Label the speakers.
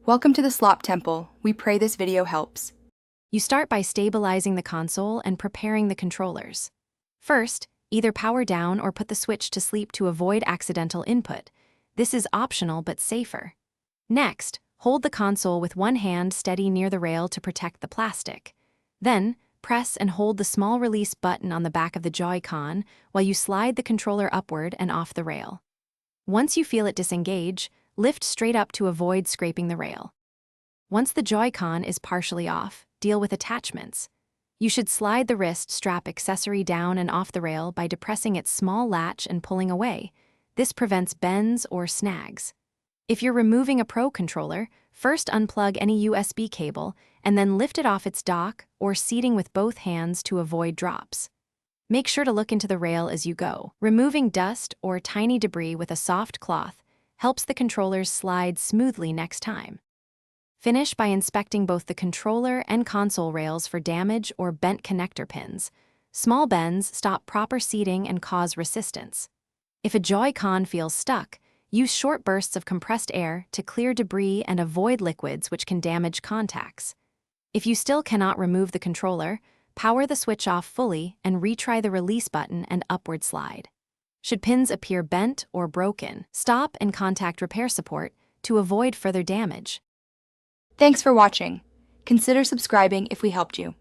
Speaker 1: Welcome to the Slop Temple. We pray this video helps.
Speaker 2: You start by stabilizing the console and preparing the controllers. First, either power down or put the switch to sleep to avoid accidental input. This is optional but safer. Next, hold the console with one hand steady near the rail to protect the plastic. Then, press and hold the small release button on the back of the Joy-Con while you slide the controller upward and off the rail. Once you feel it disengage, lift straight up to avoid scraping the rail. Once the Joy-Con is partially off, deal with attachments. You should slide the wrist strap accessory down and off the rail by depressing its small latch and pulling away. This prevents bends or snags. If you're removing a Pro controller, first unplug any USB cable and then lift it off its dock or seating with both hands to avoid drops. Make sure to look into the rail as you go. Removing dust or tiny debris with a soft cloth helps the controllers slide smoothly next time. Finish by inspecting both the controller and console rails for damage or bent connector pins. Small bends stop proper seating and cause resistance. If a Joy-Con feels stuck, use short bursts of compressed air to clear debris and avoid liquids which can damage contacts. If you still cannot remove the controller, power the switch off fully and retry the release button and upward slide. Should pins appear bent or broken, stop and contact repair support to avoid further damage.
Speaker 1: Thanks for watching. Consider subscribing if we helped you.